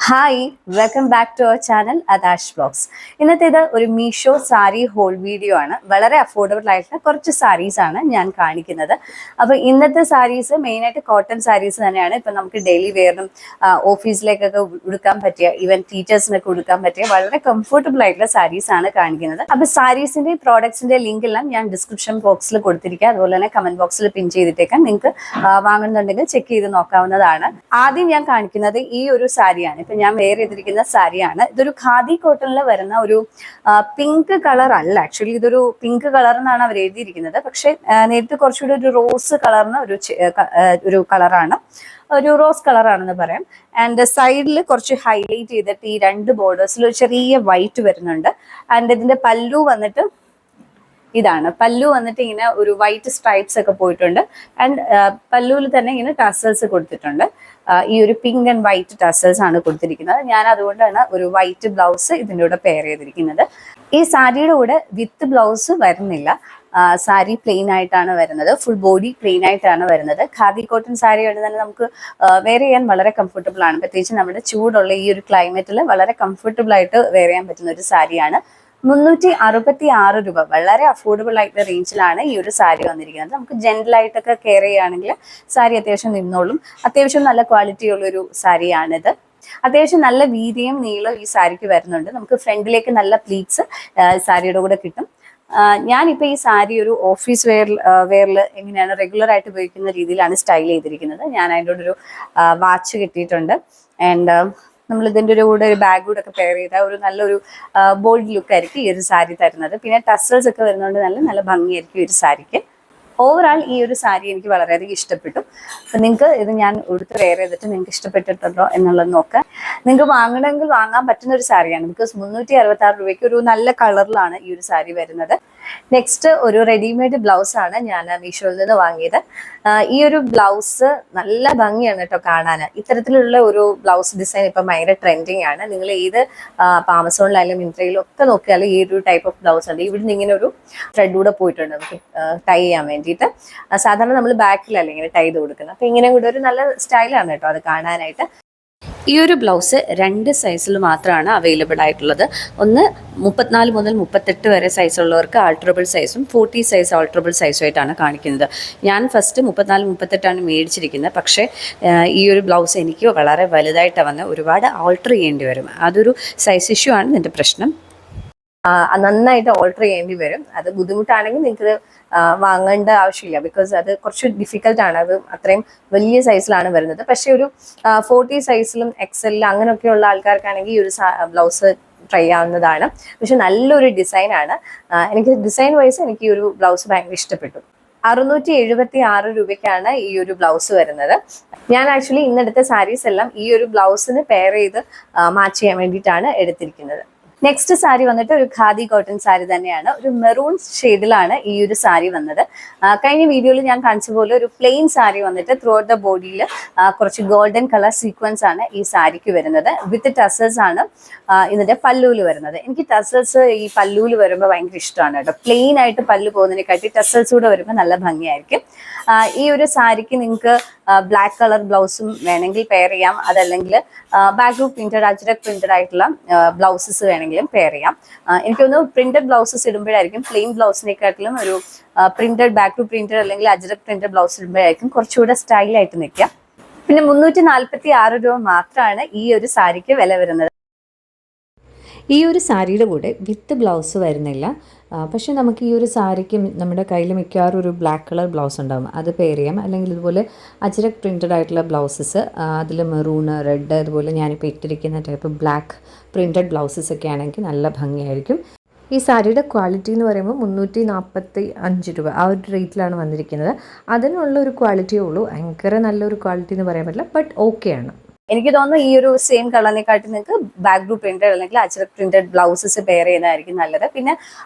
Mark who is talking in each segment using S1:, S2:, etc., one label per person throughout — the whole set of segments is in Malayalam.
S1: Hi welcome back to our channel Adash blogs. ഇന്നത്തേത് ഒരു മീഷോ സാരി ഹോൾ വീഡിയോ ആണ്. വളരെ അഫോർഡബിൾ ആയിട്ടുള്ള കുറച്ച് സാരീസ് ആണ് ഞാൻ കാണിക്കുന്നത്. അപ്പോൾ ഇന്നത്തെ സാരീസ് മെയിനായിട്ട് കോട്ടൺ സാരീസ് തന്നെയാണ്. ഇപ്പം നമുക്ക് ഡെയിലി വെയറിനും ഓഫീസിലേക്കൊക്കെ ഉടുക്കാൻ പറ്റിയ, ഈവൻ ടീച്ചേഴ്സിനൊക്കെ ഉടുക്കാൻ പറ്റിയ വളരെ കംഫർട്ടബിൾ ആയിട്ടുള്ള സാരീസ് ആണ് കാണിക്കുന്നത്. അപ്പോൾ സാരീസിന്റെ പ്രോഡക്ട്സിന്റെ ലിങ്ക് എല്ലാം ഞാൻ ഡിസ്ക്രിപ്ഷൻ ബോക്സിൽ കൊടുത്തിരിക്കുക. അതുപോലെ തന്നെ കമന്റ് ബോക്സിൽ പിൻ ചെയ്തിട്ടേക്കാം. നിങ്ങൾക്ക് വാങ്ങുന്നുണ്ടെങ്കിൽ ചെക്ക് ചെയ്ത് നോക്കാവുന്നതാണ്. ആദ്യം ഞാൻ കാണിക്കുന്നത് ഈ ഒരു സാരിയാണ്. ഇപ്പൊ ഞാൻ വെയർ ചെയ്തിരിക്കുന്ന സാരിയാണ്. ഇതൊരു ഖാദി കോട്ടണിൽ വരുന്ന ഒരു പിങ്ക് കളർ അല്ല. ആക്ച്വലി ഇതൊരു പിങ്ക് കളർ എന്നാണ് അവർ എഴുതിയിരിക്കുന്നത്. പക്ഷെ നേരത്തെ കുറച്ചുകൂടി ഒരു റോസ് കളറിന് ഒരു കളറാണ്, ഒരു റോസ് കളറാണെന്ന് പറയാം. ആൻഡ് സൈഡിൽ കുറച്ച് ഹൈലൈറ്റ് ചെയ്തിട്ട് ഈ രണ്ട് ബോർഡേഴ്സിൽ ഒരു ചെറിയ വൈറ്റ് വരുന്നുണ്ട്. ആൻഡ് ഇതിന്റെ പല്ലു വന്നിട്ട് ഇതാണ്. പല്ലു വന്നിട്ട് ഇങ്ങനെ ഒരു വൈറ്റ് സ്ട്രൈപ്സ് ഒക്കെ പോയിട്ടുണ്ട്. ആൻഡ് പല്ലുവിൽ തന്നെ ഇങ്ങനെ ടസൽസ് കൊടുത്തിട്ടുണ്ട്. ഈ ഒരു പിങ്ക് ആൻഡ് വൈറ്റ് ടസൽസ് ആണ് കൊടുത്തിരിക്കുന്നത്. ഞാൻ അതുകൊണ്ടാണ് ഒരു വൈറ്റ് ബ്ലൗസ് ഇതിൻ്റെ കൂടെ പെയർ ചെയ്തിരിക്കുന്നത്. ഈ സാരിയുടെ കൂടെ വിത്ത് ബ്ലൗസ് വരുന്നില്ല. സാരി പ്ലെയിൻ ആയിട്ടാണ് വരുന്നത്. ഫുൾ ബോഡി പ്ലെയിൻ ആയിട്ടാണ് വരുന്നത്. ഖാദി കോട്ടൺ സാരി കൊണ്ട് തന്നെ നമുക്ക് വെയർ ചെയ്യാൻ വളരെ കംഫർട്ടബിൾ ആണ്. പ്രത്യേകിച്ച് നമ്മുടെ ചൂടുള്ള ഈ ഒരു ക്ലൈമറ്റിൽ വളരെ കംഫർട്ടബിൾ ആയിട്ട് വെയർ ചെയ്യാൻ പറ്റുന്ന ഒരു സാരിയാണ്. 366 രൂപ, വളരെ അഫോർഡബിൾ ആയിട്ടുള്ള റേഞ്ചിലാണ് ഈ ഒരു സാരി വന്നിരിക്കുന്നത്. നമുക്ക് ജെന്റലായിട്ടൊക്കെ കെയർ ചെയ്യുകയാണെങ്കിൽ സാരി അത്യാവശ്യം നിന്നോളും. അത്യാവശ്യം നല്ല ക്വാളിറ്റി ഉള്ളൊരു സാരിയാണിത്. അത്യാവശ്യം നല്ല വീതിയും നീളവും ഈ സാരിക്ക് വരുന്നുണ്ട്. നമുക്ക് ഫ്രണ്ടിലേക്ക് നല്ല പ്ലീറ്റ്സ് സാരിയുടെ കൂടെ കിട്ടും. ഞാനിപ്പോൾ ഈ സാരി ഒരു ഓഫീസ് വെയറിൽ എങ്ങനെയാണ് റെഗുലർ ആയിട്ട് ഉപയോഗിക്കുന്ന രീതിയിലാണ് സ്റ്റൈൽ ചെയ്തിരിക്കുന്നത്. ഞാൻ അതിൻ്റെ കൂടെ ഒരു വാച്ച് കിട്ടിയിട്ടുണ്ട്. ആൻഡ് നമ്മൾ ഇതിൻ്റെ കൂടെ ഒരു ബാഗ് കൂടെ ഒക്കെ പെയർ ചെയ്താൽ ഒരു നല്ലൊരു ബോൾഡ് ലുക്ക് ആയിരിക്കും ഈ ഒരു സാരി തരുന്നത്. പിന്നെ ടസൽസ് ഒക്കെ വരുന്നതുകൊണ്ട് നല്ല ഭംഗിയായിരിക്കും ഈ ഒരു സാരിക്ക്. ഓവറാൾ ഈ ഒരു സാരി എനിക്ക് വളരെയധികം ഇഷ്ടപ്പെട്ടു. അപ്പം നിങ്ങൾക്ക് ഇത് ഞാൻ ഉടുത്ത് വെയർ ചെയ്തിട്ട് നിങ്ങൾക്ക് ഇഷ്ടപ്പെട്ടിട്ടുണ്ടോ എന്നുള്ളത് നോക്കാം. നിങ്ങൾക്ക് വാങ്ങണമെങ്കിൽ വാങ്ങാൻ പറ്റുന്ന ഒരു സാരിയാണ്. ബിക്കോസ് 366 രൂപയ്ക്ക് ഒരു നല്ല കളറിലാണ് ഈ ഒരു സാരി വരുന്നത്. നെക്സ്റ്റ് ഒരു റെഡിമെയ്ഡ് ബ്ലൗസ് ആണ് ഞാൻ മീഷോയിൽ നിന്ന് വാങ്ങിയത്. ഈ ഒരു ബ്ലൗസ് നല്ല ഭംഗിയാണ് കേട്ടോ കാണാൻ. ഇത്തരത്തിലുള്ള ഒരു ബ്ലൗസ് ഡിസൈൻ ഇപ്പം ഭയങ്കര ട്രെൻഡിങ് ആണ്. നിങ്ങൾ ഏത് ആമസോണിലായാലും മിന്ത്രയിലും ഒക്കെ നോക്കിയാലും ഈ ഒരു ടൈപ്പ് ഓഫ് ബ്ലൗസ് ഉണ്ട്. ഇവിടുന്ന് ഇങ്ങനെ ഒരു ത്രെഡ് കൂടെ പോയിട്ടുണ്ട് നമുക്ക് ടൈ ചെയ്യാൻ വേണ്ടിയിട്ട്. സാധാരണ നമ്മൾ ബാക്കിലല്ല ഇങ്ങനെ ടൈ ചെയ്ത് കൊടുക്കുന്നത്. അപ്പം ഇങ്ങനെ കൂടെ ഒരു നല്ല സ്റ്റൈലാണ് കേട്ടോ അത് കാണാനായിട്ട്. ഈ ഒരു ബ്ലൗസ് 2 സൈസിൽ മാത്രമാണ് അവൈലബിൾ ആയിട്ടുള്ളത്. ഒന്ന് 34 മുതൽ 38 വരെ സൈസുള്ളവർക്ക് ആൾട്ടറബിൾ സൈസും 40 സൈസ് ആൾട്ടറബിൾ സൈസും ആയിട്ടാണ് കാണിക്കുന്നത്. ഞാൻ ഫസ്റ്റ് 34, 38 മേടിച്ചിരിക്കുന്നത്. പക്ഷേ ഈ ഒരു ബ്ലൗസ് എനിക്ക് വളരെ വലുതായിട്ടാണ് വന്ന് ഒരുപാട് ആൾട്ടർ ചെയ്യേണ്ടി വരും. അതൊരു സൈസ് ഇഷ്യൂ ആണ് ഇതിൻ്റെ പ്രശ്നം. നന്നായിട്ട് ഓൾട്ടർ ചെയ്യേണ്ടി വരും. അത് ബുദ്ധിമുട്ടാണെങ്കിൽ നിങ്ങൾക്ക് വാങ്ങേണ്ട ആവശ്യമില്ല. ബിക്കോസ് അത് കുറച്ച് ഡിഫിക്കൽട്ടാണ്. അത് അത്രയും വലിയ സൈസിലാണ് വരുന്നത്. പക്ഷേ ഒരു 40 സൈസിലും XL അങ്ങനെയൊക്കെയുള്ള ആൾക്കാർക്കാണെങ്കിൽ ഈ ഒരു ബ്ലൗസ് ട്രൈ ചെയ്യാവുന്നതാണ്. പക്ഷെ നല്ലൊരു ഡിസൈനാണ്. എനിക്ക് ഡിസൈൻ വൈസ് എനിക്ക് ഈ ഒരു ബ്ലൗസ് ഭയങ്കര ഇഷ്ടപ്പെട്ടു. 676 രൂപയ്ക്കാണ് ഈ ഒരു ബ്ലൗസ് വരുന്നത്. ഞാൻ ആക്ച്വലി ഇന്നെടുത്ത സാരീസ് എല്ലാം ഈ ഒരു ബ്ലൗസിന് പെയർ ചെയ്ത് മാച്ച് ചെയ്യാൻ വേണ്ടിയിട്ടാണ് എടുത്തിരിക്കുന്നത്. നെക്സ്റ്റ് സാരി വന്നിട്ട് ഒരു ഖാദി കോട്ടൺ സാരി തന്നെയാണ്. ഒരു മെറൂൺ ഷെയ്ഡിലാണ് ഈ ഒരു സാരി വന്നത്. കഴിഞ്ഞ വീഡിയോയിൽ ഞാൻ കാണിച്ച പോലെ ഒരു പ്ലെയിൻ സാരി വന്നിട്ട് ത്രൂ ഔട്ട് ദ ബോഡിയിൽ കുറച്ച് ഗോൾഡൻ കളർ സീക്വൻസ് ആണ് ഈ സാരിക്ക് വരുന്നത്. വിത്ത് ടസൽസ് ആണ് ഇതിന്റെ പല്ലുവിൽ വരുന്നത്. എനിക്ക് ടസൽസ് ഈ പല്ലുവിൽ വരുമ്പോൾ ഭയങ്കര ഇഷ്ടമാണ് കേട്ടോ. പ്ലെയിൻ ആയിട്ട് പല്ലു പോകുന്നതിനെക്കാട്ടി ടസൽസ് കൂടെ വരുമ്പോൾ നല്ല ഭംഗിയായിരിക്കും. ഈ ഒരു സാരിക്ക് നിങ്ങൾക്ക് ബ്ലാക്ക് കളർ ബ്ലൗസും വേണമെങ്കിൽ പെയർ ചെയ്യാം. അതല്ലെങ്കിൽ ബാക്ക് പ്രിന്റഡ്, അജ്രക് പ്രിന്റഡ് ആയിട്ടുള്ള ബ്ലൗസസ് വേണമെങ്കിലും പെയർ ചെയ്യാം. എനിക്കൊന്ന് പ്രിന്റഡ് ബ്ലൗസസ് ഇടുമ്പോഴായിരിക്കും പ്ലെയിൻ ബ്ലൗസിനെക്കാട്ടിലും ഒരു പ്രിന്റഡ് ബാക്ക് ടു പ്രിന്റഡ് അല്ലെങ്കിൽ അജ്രക് പ്രിന്റഡ് ബ്ലൗസ് ഇടുമ്പോഴായിരിക്കും കുറച്ചുകൂടെ സ്റ്റൈലായിട്ട് നിൽക്കുക. പിന്നെ 346 രൂപ മാത്രമാണ് ഈ ഒരു സാരിക്ക് വില വരുന്നത്.
S2: ഈ ഒരു സാരിയുടെ കൂടെ വിത്ത് ബ്ലൗസ് വരുന്നില്ല. പക്ഷേ നമുക്ക് ഈ ഒരു സാരിക്ക് നമ്മുടെ കയ്യിൽ മിക്കവാറും ഒരു ബ്ലാക്ക് കളർ ബ്ലൗസ് ഉണ്ടാകും, അത് പെയർ ചെയ്യാം. അല്ലെങ്കിൽ ഇതുപോലെ അജ്രക് പ്രിൻറ്റഡ് ആയിട്ടുള്ള ബ്ലൗസസ്, അതിൽ മെറൂണ്, റെഡ്, അതുപോലെ ഞാനിപ്പോൾ ഇട്ടിരിക്കുന്ന ടൈപ്പ് ബ്ലാക്ക് പ്രിൻറ്റഡ് ബ്ലൗസസ് ഒക്കെ ആണെങ്കിൽ നല്ല ഭംഗിയായിരിക്കും. ഈ സാരിയുടെ ക്വാളിറ്റി എന്ന് പറയുമ്പോൾ 345 രൂപ ആ ഒരു റേറ്റിലാണ് വന്നിരിക്കുന്നത്. അതിനുള്ള ഒരു ക്വാളിറ്റിയേ ഉള്ളൂ. ഭയങ്കര നല്ലൊരു ക്വാളിറ്റി എന്ന് പറയാൻ പറ്റില്ല, ബട്ട് ഓക്കെയാണ്.
S1: എനിക്ക് തോന്നുന്നു ഈ ഒരു സെയിം കളറിനെക്കാട്ടി നിങ്ങൾക്ക് ബാക്ക് ബ്ലൂ പ്രിന്റഡ് അല്ലെങ്കിൽ അജ്രക് പ്രിന്റഡ് ബ്ലൗസസ് പെയർ ചെയ്യുന്നതായിരിക്കും നല്ലത്. പിന്നെ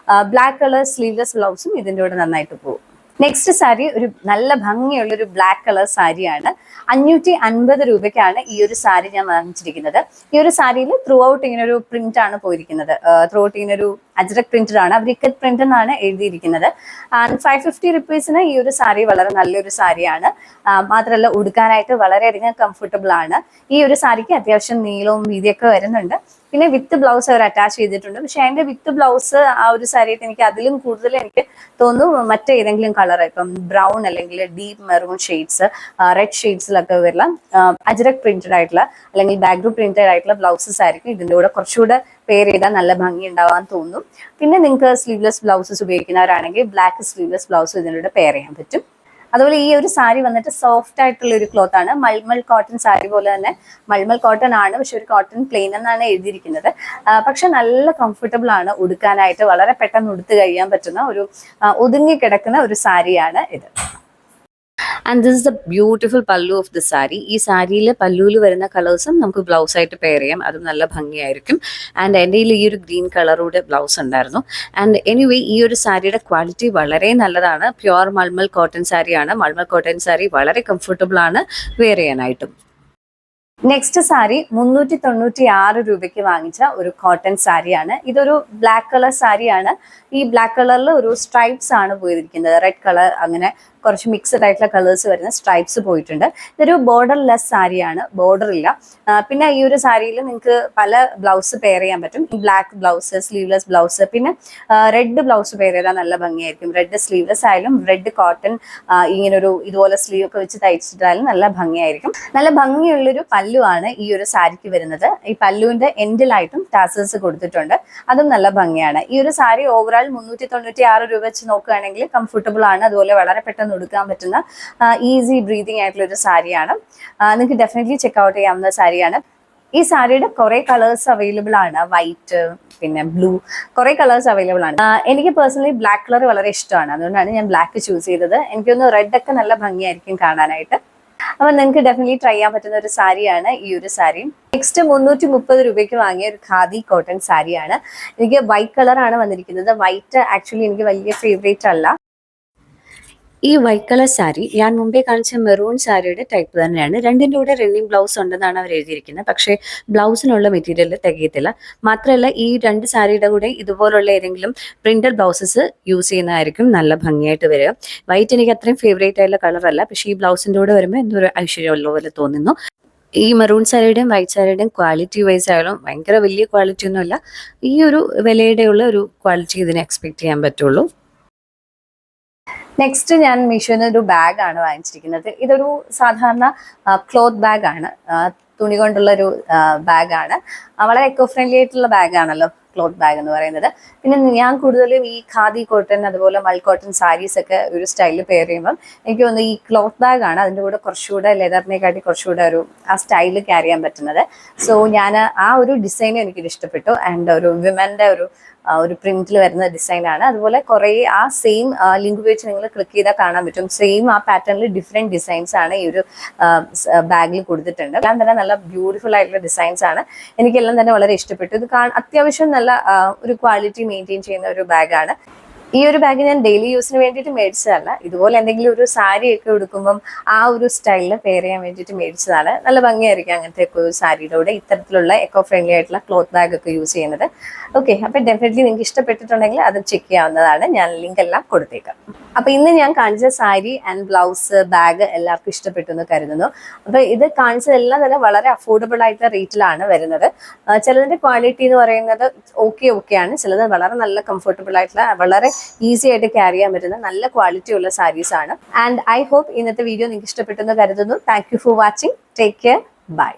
S1: ബ്ലാക്ക് കളർ സ്ലീവ്ലെസ് ബ്ലൗസും ഇതിൻ്റെ കൂടെ നന്നായിട്ട് പോകും. നെക്സ്റ്റ് സാരി ഒരു നല്ല ഭംഗിയുള്ള ഒരു ബ്ലാക്ക് കളർ സാരിയാണ്. 550 രൂപയ്ക്കാണ് ഈ ഒരു സാരി ഞാൻ വാങ്ങിച്ചിരിക്കുന്നത്. ഈ ഒരു സാരിയിൽ ത്രൂ ഔട്ട് ഇങ്ങനെ ഒരു പ്രിന്റ് ആണ് പോയിരിക്കുന്നത്. ത്രൂ ഔട്ട് ഇങ്ങനെ ഒരു അജ്രക് പ്രിന്റഡ് ആണ്, അവർ ഇക്കത്ത് പ്രിന്റ് എന്നാണ് എഴുതിയിരിക്കുന്നത്. ആൻഡ് 550 റുപ്പീസിന് ഈ ഒരു സാരി വളരെ നല്ലൊരു സാരിയാണ്. മാത്രമല്ല ഉടുക്കാനായിട്ട് വളരെയധികം കംഫർട്ടബിൾ ആണ്. ഈ ഒരു സാരിക്ക് അത്യാവശ്യം നീളവും വീതിയൊക്കെ വരുന്നുണ്ട്. പിന്നെ വിത്ത് ബ്ലൗസ് അവർ അറ്റാച്ച് ചെയ്തിട്ടുണ്ട്. പക്ഷെ അതിന്റെ വിത്ത് ബ്ലൗസ് ആ ഒരു സാരിയായിട്ട് എനിക്ക് അതിലും കൂടുതൽ എനിക്ക് തോന്നുന്നു മറ്റേതെങ്കിലും കളർ, ഇപ്പം ബ്രൗൺ അല്ലെങ്കിൽ ഡീപ്പ് മെറൂൺ ഷെയ്ഡ്സ്, റെഡ് ഷെയ്ഡ്സിലൊക്കെ വരുന്ന അജ്രക് പ്രിന്റഡ് ആയിട്ടുള്ള അല്ലെങ്കിൽ ബാക്ക്ഗ്രൗണ്ട് പ്രിന്റഡ് ആയിട്ടുള്ള ബ്ലൗസസ് ആയിരിക്കും ഇതിന്റെ കൂടെ കുറച്ചുകൂടെ പെയർ ചെയ്താൽ നല്ല ഭംഗി ഉണ്ടാവാൻ തോന്നും. പിന്നെ നിങ്ങൾക്ക് സ്ലീവ്ലെസ് ബ്ലൗസസ് ഉപയോഗിക്കുന്നവരാണെങ്കിൽ ബ്ലാക്ക് സ്ലീവ്ലെസ് ബ്ലൗസ് ഇതിന്റെ കൂടെ പെയർ ചെയ്യാൻ പറ്റും. അതുപോലെ ഈ ഒരു സാരി വന്നിട്ട് സോഫ്റ്റ് ആയിട്ടുള്ള ഒരു ക്ലോത്ത് ആണ്. മൽമൽ കോട്ടൺ സാരി പോലെ തന്നെ മൽമൽ കോട്ടൺ ആണ്, പക്ഷെ ഒരു കോട്ടൺ പ്ലെയിൻ എന്നാണ് എഴുതിയിരിക്കുന്നത്. പക്ഷെ നല്ല കംഫർട്ടബിൾ ആണ് ഉടുക്കാനായിട്ട്, വളരെ പെട്ടെന്ന് ഉടുത്ത് കഴിയാൻ പറ്റുന്ന ഒരു ഒതുങ്ങി കിടക്കുന്ന ഒരു സാരിയാണ് ഇത്. And this is the beautiful പല്ലു ഓഫ് ദി സാരി. ഈ സാരിയിൽ പല്ലുവിൽ വരുന്ന കളേഴ്സും നമുക്ക് ബ്ലൗസ് ആയിട്ട് പെയർ ചെയ്യാം, അതും നല്ല ഭംഗിയായിരിക്കും. ആൻഡ് എൻ്റെ കയ്യിൽ ഈ ഒരു ഗ്രീൻ കളറൂടെ ബ്ലൗസ് ഉണ്ടായിരുന്നു. ആൻഡ് എനിവേ ഈ ഒരു സാരിയുടെ ക്വാളിറ്റി വളരെ നല്ലതാണ്. പ്യുവർ മൾമൽ കോട്ടൺ സാരിയാണ്. മൾമൽ കോട്ടൺ സാരി വളരെ കംഫർട്ടബിൾ ആണ് വെയർ ചെയ്യാനായിട്ടും. നെക്സ്റ്റ് സാരി 396 രൂപയ്ക്ക് വാങ്ങിച്ച ഒരു കോട്ടൺ സാരിയാണ്. ഇതൊരു ബ്ലാക്ക് കളർ സാരിയാണ്. ഈ ബ്ലാക്ക് കളറിൽ ഒരു സ്ട്രൈപ്സ് ആണ് പോയിരിക്കുന്നത്, റെഡ് കളർ, അങ്ങനെ കുറച്ച് മിക്സഡ് ആയിട്ടുള്ള കളേഴ്സ് വരുന്ന സ്ട്രൈപ്സ് പോയിട്ടുണ്ട്. ഇതൊരു ബോർഡർ ലെസ് സാരിയാണ്, ബോർഡർ ഇല്ല. പിന്നെ ഈ ഒരു സാരിയിൽ നിങ്ങൾക്ക് പല ബ്ലൗസ് പെയർ ചെയ്യാൻ പറ്റും. ബ്ലാക്ക് ബ്ലൗസ്, സ്ലീവ്ലെസ് ബ്ലൗസ്, പിന്നെ റെഡ് ബ്ലൗസ് പെയർ ചെയ്താൽ നല്ല ഭംഗിയായിരിക്കും. റെഡ് സ്ലീവ്ലെസ് ആയാലും റെഡ് കോട്ടൺ ഇങ്ങനൊരു ഇതുപോലെ സ്ലീവ് ഒക്കെ വെച്ച് തയ്ച്ചിട്ടാലും നല്ല ഭംഗിയായിരിക്കും. നല്ല ഭംഗിയുള്ളൊരു പല്ലുവാണ് ഈ ഒരു സാരിക്ക് വരുന്നത്. ഈ പല്ലുവിന്റെ എൻഡിലായിട്ടും ടാസൽസ് കൊടുത്തിട്ടുണ്ട്, അതും നല്ല ഭംഗിയാണ്. ഈ ഒരു സാരി ഓവറോൾ 396 രൂപ വെച്ച് നോക്കുകയാണെങ്കിൽ കംഫർട്ടബിൾ ആണ്. അതുപോലെ വളരെ പെട്ടെന്ന് ഉടുക്കാൻ പറ്റുന്ന ഈസി ബ്രീതിങ് ആയിട്ടുള്ള ഒരു സാരിയാണ്. നിങ്ങൾക്ക് ഡെഫിനറ്റ്ലി ചെക്ക്ഔട്ട് ചെയ്യാവുന്ന സാരിയാണ്. ഈ സാരിയുടെ കുറെ കളേഴ്സ് അവൈലബിൾ ആണ്, വൈറ്റ്, പിന്നെ ബ്ലൂ, കുറെ കളേഴ്സ് അവൈലബിൾ ആണ്. എനിക്ക് പേഴ്സണലി ബ്ലാക്ക് കളർ വളരെ ഇഷ്ടമാണ്, അതുകൊണ്ടാണ് ഞാൻ ബ്ലാക്ക് ചൂസ് ചെയ്തത്. എനിക്കൊന്ന് റെഡ് ഒക്കെ നല്ല ഭംഗിയായിരിക്കും കാണാനായിട്ട്. അപ്പൊ നിങ്ങൾക്ക് ഡെഫിനറ്റ്ലി ട്രൈ ചെയ്യാൻ പറ്റുന്ന ഒരു സാരിയാണ് ഈ ഒരു സാരി. നെക്സ്റ്റ് 330 രൂപയ്ക്ക് വാങ്ങിയ ഒരു ഖാദി കോട്ടൺ സാരിയാണ്. എനിക്ക് വൈറ്റ് കളറാണ് വന്നിരിക്കുന്നത്. വൈറ്റ് ആക്ച്വലി എനിക്ക് വലിയ ഫേവറേറ്റ് അല്ല. ഈ വൈറ്റ് കളർ സാരി ഞാൻ മുമ്പേ കാണിച്ച മെറൂൺ സാരിയുടെ ടൈപ്പ് തന്നെയാണ്. രണ്ടിൻ്റെ കൂടെ റണ്ണിങ് ബ്ലൗസ് ഉണ്ടെന്നാണ് അവർ എഴുതിയിരിക്കുന്നത്. പക്ഷേ ബ്ലൗസിനുള്ള മെറ്റീരിയൽ തികയത്തില്ല. മാത്രമല്ല ഈ രണ്ട് സാരിയുടെ കൂടെ ഇതുപോലുള്ള ഏതെങ്കിലും പ്രിന്റഡ് ബ്ലൗസസ് യൂസ് ചെയ്യുന്നതായിരിക്കും നല്ല ഭംഗിയായിട്ട് വരിക. വൈറ്റ് എനിക്ക് അത്രയും ഫേവറേറ്റ് ആയിട്ടുള്ള കളറല്ല, പക്ഷേ ഈ ബ്ലൗസിൻ്റെ കൂടെ വരുമ്പോൾ എന്തോ ഒരു ഐശ്വര്യമുള്ള പോലെ തോന്നുന്നു. ഈ മെറൂൺ സാരിയുടെയും വൈറ്റ് സാരിയുടെയും ക്വാളിറ്റി വൈസ് ആയാലും ഭയങ്കര വലിയ ക്വാളിറ്റി ഒന്നുമില്ല. ഈ ഒരു വിലയുടെയുള്ള ഒരു ക്വാളിറ്റി ഇതിനെ എക്സ്പെക്ട് ചെയ്യാൻ പറ്റുള്ളൂ. നെക്സ്റ്റ് ഞാൻ മീഷോന്ന് ഒരു ബാഗ് ആണ് വാങ്ങിച്ചിരിക്കുന്നത്. ഇതൊരു സാധാരണ ക്ലോത്ത് ബാഗ് ആണ്, തുണി കൊണ്ടുള്ള ഒരു ബാഗാണ്. വളരെ എക്കോ ഫ്രണ്ട്ലി ആയിട്ടുള്ള ബാഗാണല്ലോ ക്ലോത്ത് ബാഗ് എന്ന് പറയുന്നത്. പിന്നെ ഞാൻ കൂടുതലും ഈ ഖാദി കോട്ടൺ അതുപോലെ മൽ കോട്ടൺ സാരീസ് ഒക്കെ ഒരു സ്റ്റൈലിൽ പെയർ ചെയ്യുമ്പം എനിക്ക് തോന്നുന്നു ഈ ക്ലോത്ത് ബാഗാണ് അതിൻ്റെ കൂടെ കുറച്ചുകൂടെ ലെതറിനെക്കാട്ടി കുറച്ചുകൂടെ ഒരു ആ സ്റ്റൈലിൽ ക്യാരി ചെയ്യാൻ പറ്റുന്നത്. സോ ഞാൻ ആ ഒരു ഡിസൈനും എനിക്കിത് ഇഷ്ടപ്പെട്ടു. ആൻഡ് ഒരു വിമൻ്റെ ഒരു പ്രിന്റിൽ വരുന്ന ഡിസൈനാണ്. അതുപോലെ കുറേ ആ സെയിം ലിങ്ക് ഉപയോഗിച്ച് നിങ്ങൾ ക്ലിക്ക് ചെയ്താൽ കാണാൻ പറ്റും. സെയിം ആ പാറ്റേണിൽ ഡിഫറെൻറ്റ് ഡിസൈൻസ് ആണ് ഈ ഒരു ബാഗിൽ കൊടുത്തിട്ടുണ്ട്. എല്ലാം തന്നെ നല്ല ബ്യൂട്ടിഫുൾ ആയിട്ടുള്ള ഡിസൈൻസ് ആണ്. എനിക്കെല്ലാം തന്നെ വളരെ ഇഷ്ടപ്പെട്ടു. ഇത് അത്യാവശ്യം നല്ല ഒരു ക്വാളിറ്റി മെയിൻറ്റെയിൻ ചെയ്യുന്ന ഒരു ബാഗാണ്. ഈ ഒരു ബാഗ് ഞാൻ ഡെയിലി യൂസിന് വേണ്ടിയിട്ട് മേടിച്ചതല്ല, ഇതുപോലെ എന്തെങ്കിലും ഒരു സാരിയൊക്കെ ഉടുക്കുമ്പം ആ ഒരു സ്റ്റൈലിൽ പെയർ ചെയ്യാൻ വേണ്ടിയിട്ട് മേടിച്ചതാണ്. നല്ല ഭംഗിയായിരിക്കും അങ്ങനത്തെ ഒരു സാരിയുടെ കൂടെ ഇത്തരത്തിലുള്ള എക്കോ ഫ്രണ്ട്ലി ആയിട്ടുള്ള ക്ലോത്ത് ബാഗ് ഒക്കെ യൂസ് ചെയ്യുന്നത്. ഓക്കെ, അപ്പം ഡെഫിനറ്റ്ലി നിങ്ങൾക്ക് ഇഷ്ടപ്പെട്ടിട്ടുണ്ടെങ്കിൽ അത് ചെക്ക് ചെയ്യാവുന്നതാണ്. ഞാൻ ലിങ്ക് എല്ലാം കൊടുത്തേക്കാം. അപ്പം ഇന്ന് ഞാൻ കാണിച്ച സാരി ആൻഡ് ബ്ലൗസ് ബാഗ് എല്ലാവർക്കും ഇഷ്ടപ്പെട്ടു എന്ന് കരുതുന്നു. അപ്പം ഇത് കാണിച്ചതെല്ലാം തന്നെ വളരെ അഫോർഡബിൾ ആയിട്ടുള്ള റേറ്റിലാണ് വരുന്നത്. ചിലതിൻ്റെ ക്വാളിറ്റി എന്ന് പറയുന്നത് ഓക്കെയാണ്, ചിലത് വളരെ നല്ല കംഫർട്ടബിൾ ആയിട്ടുള്ള വളരെ ഈസി ആയിട്ട് ക്യാരി ചെയ്യാൻ പറ്റുന്ന നല്ല ക്വാളിറ്റി ഉള്ള സാരീസ് ആണ്. ആൻഡ് ഐ ഹോപ്പ് ഇന്നത്തെ വീഡിയോ നിങ്ങൾക്ക് ഇഷ്ടപ്പെട്ടെന്ന് കരുതുന്നു. Thank you for watching. Take care. By.